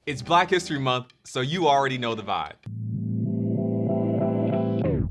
It's Black History Month, so you already know the vibe.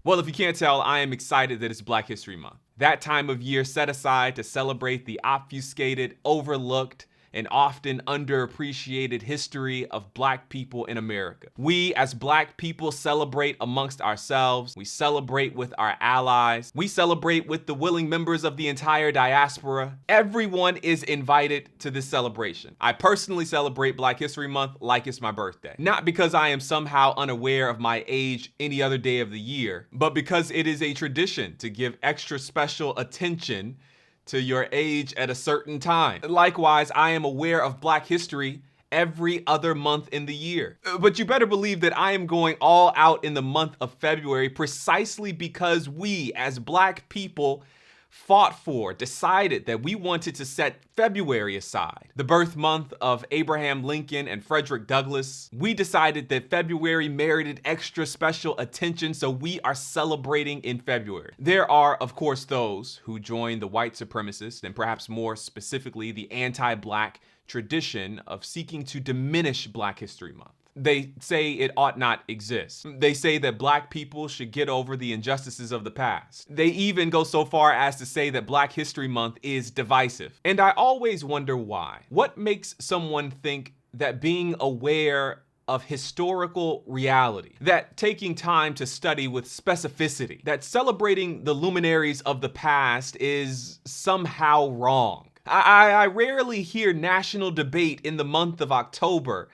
Well, if you can't tell, I am excited that it's Black History Month. That time of year set aside to celebrate the obfuscated, overlooked, and often underappreciated history of Black people in America. We as Black people celebrate amongst ourselves. We celebrate with our allies. We celebrate with the willing members of the entire diaspora. Everyone is invited to this celebration. I personally celebrate Black History Month like it's my birthday. Not because I am somehow unaware of my age any other day of the year, but because it is a tradition to give extra special attention to your age at a certain time. Likewise, I am aware of Black history every other month in the year. But you better believe that I am going all out in the month of February precisely because we as Black people fought for, decided that we wanted to set February aside. The birth month of Abraham Lincoln and Frederick Douglass. We decided that February merited extra special attention, so we are celebrating in February. There are, of course, those who join the white supremacist and perhaps more specifically the anti-Black tradition of seeking to diminish Black History Month. They say it ought not exist. They say that Black people should get over the injustices of the past. They even go so far as to say that Black History Month is divisive. And I always wonder why. What makes someone think that being aware of historical reality, that taking time to study with specificity, that celebrating the luminaries of the past is somehow wrong? I rarely hear national debate in the month of October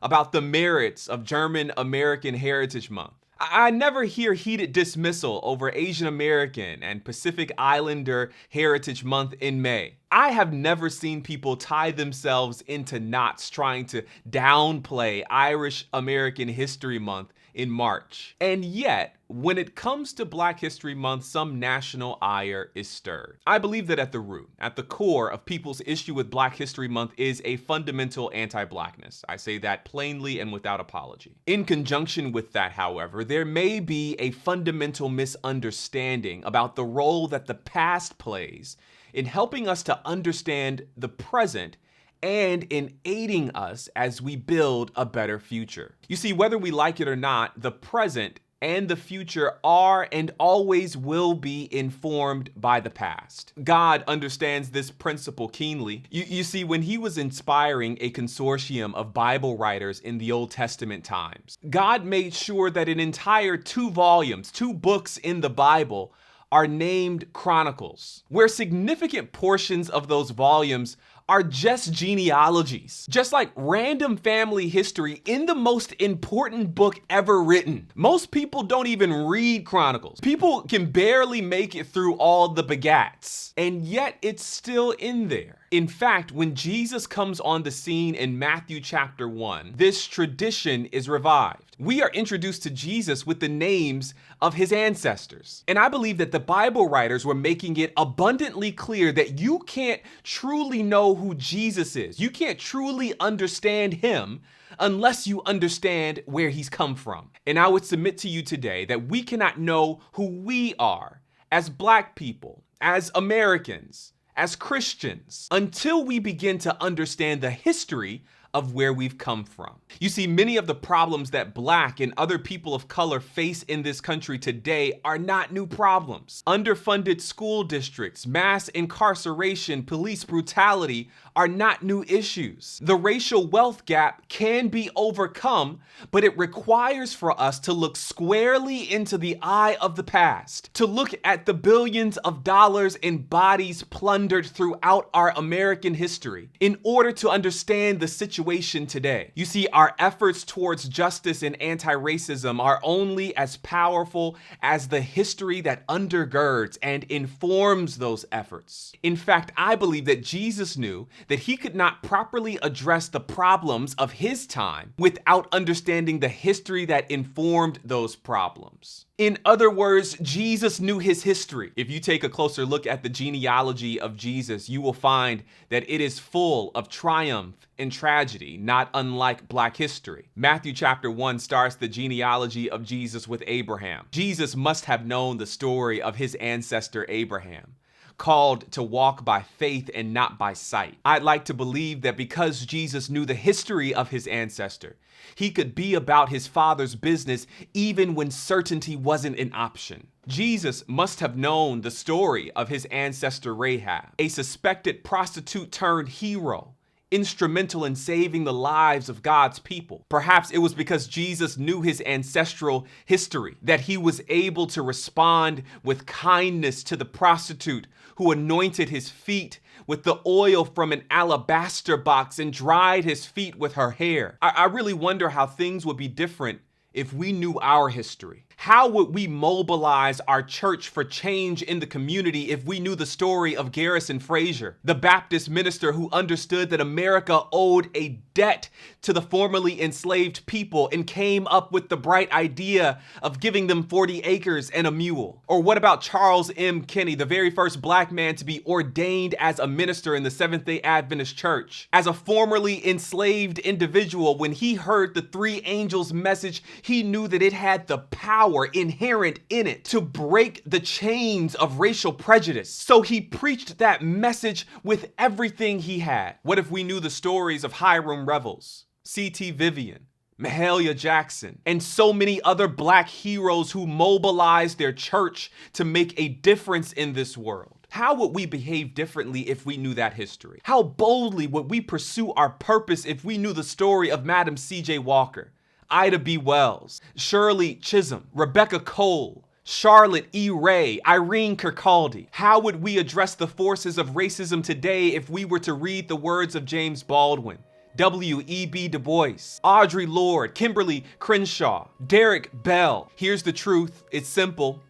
about the merits of German American Heritage Month. I never hear heated dismissal over Asian American and Pacific Islander Heritage Month in May. I have never seen people tie themselves into knots trying to downplay Irish American History Month in March. And yet, when it comes to Black History Month, some national ire is stirred. I believe that at the root, at the core of people's issue with Black History Month is a fundamental anti-Blackness. I say that plainly and without apology. In conjunction with that, however, there may be a fundamental misunderstanding about the role that the past plays in helping us to understand the present and in aiding us as we build a better future. You see, whether we like it or not, the present and the future are and always will be informed by the past. God understands this principle keenly. You see, when he was inspiring a consortium of Bible writers in the Old Testament times, God made sure that an entire 2 volumes, 2 books in the Bible are named Chronicles, where significant portions of those volumes are just genealogies, just like random family history in the most important book ever written. Most people don't even read Chronicles. People can barely make it through all the begats, and yet it's still in there. In fact, when Jesus comes on the scene in Matthew chapter 1, this tradition is revived. We are introduced to Jesus with the names of his ancestors. And I believe that the Bible writers were making it abundantly clear that you can't truly know who Jesus is. You can't truly understand him unless you understand where he's come from. And I would submit to you today that we cannot know who we are as Black people, as Americans, as Christians, until we begin to understand the history of where we've come from. You see, many of the problems that Black and other people of color face in this country today are not new problems. Underfunded school districts, mass incarceration, police brutality are not new issues. The racial wealth gap can be overcome, but it requires for us to look squarely into the eye of the past, to look at the billions of dollars in bodies plundered throughout our American history in order to understand the situation today. You see, our efforts towards justice and anti-racism are only as powerful as the history that undergirds and informs those efforts. In fact, I believe that Jesus knew that he could not properly address the problems of his time without understanding the history that informed those problems. In other words, Jesus knew his history. If you take a closer look at the genealogy of Jesus, you will find that it is full of triumph and tragedy, not unlike Black history. Matthew chapter 1 starts the genealogy of Jesus with Abraham. Jesus must have known the story of his ancestor Abraham. called to walk by faith and not by sight. I'd like to believe that because Jesus knew the history of his ancestor, he could be about his Father's business even when certainty wasn't an option. Jesus must have known the story of his ancestor Rahab, a suspected prostitute turned hero, instrumental in saving the lives of God's people. Perhaps it was because Jesus knew his ancestral history that he was able to respond with kindness to the prostitute who anointed his feet with the oil from an alabaster box and dried his feet with her hair. I really wonder how things would be different if we knew our history. How would we mobilize our church for change in the community if we knew the story of Garrison Frazier, the Baptist minister who understood that America owed a debt to the formerly enslaved people and came up with the bright idea of giving them 40 acres and a mule? Or what about Charles M. Kinney, the very first black man to be ordained as a minister in the Seventh-day Adventist Church? As a formerly enslaved individual, when he heard the three angels' message, he knew that it had the power inherent in it to break the chains of racial prejudice. So he preached that message with everything he had. What if we knew the stories of Hiram Revels, C.T. Vivian, Mahalia Jackson, and so many other black heroes who mobilized their church to make a difference in this world? How would we behave differently if we knew that history? How boldly would we pursue our purpose if we knew the story of Madam C.J. Walker, Ida B. Wells, Shirley Chisholm, Rebecca Cole, Charlotte E. Ray, Irene Kirkcaldy? How would we address the forces of racism today if we were to read the words of James Baldwin, W.E.B. Du Bois, Audre Lorde, Kimberly Crenshaw, Derek Bell? Here's the truth. It's simple.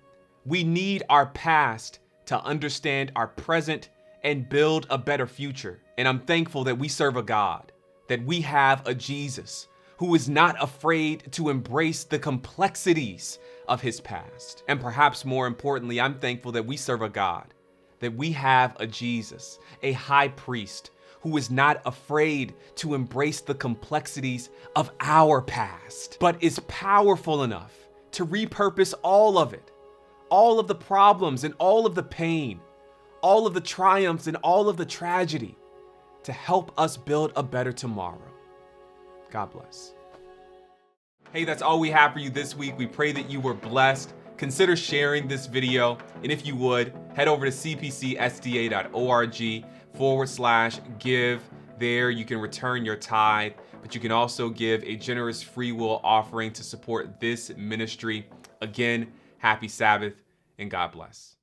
We need our past to understand our present and build a better future. And I'm thankful that we serve a God, that we have a Jesus who is not afraid to embrace the complexities of his past. And perhaps more importantly, I'm thankful that we serve a God, that we have a Jesus, a high priest, who is not afraid to embrace the complexities of our past, but is powerful enough to repurpose all of it, all of the problems and all of the pain, all of the triumphs and all of the tragedy, to help us build a better tomorrow. God bless. Hey, that's all we have for you this week. We pray that you were blessed. Consider sharing this video. And if you would, head over to cpcsda.org/give. There you can return your tithe, but you can also give a generous free will offering to support this ministry. Again, happy Sabbath and God bless.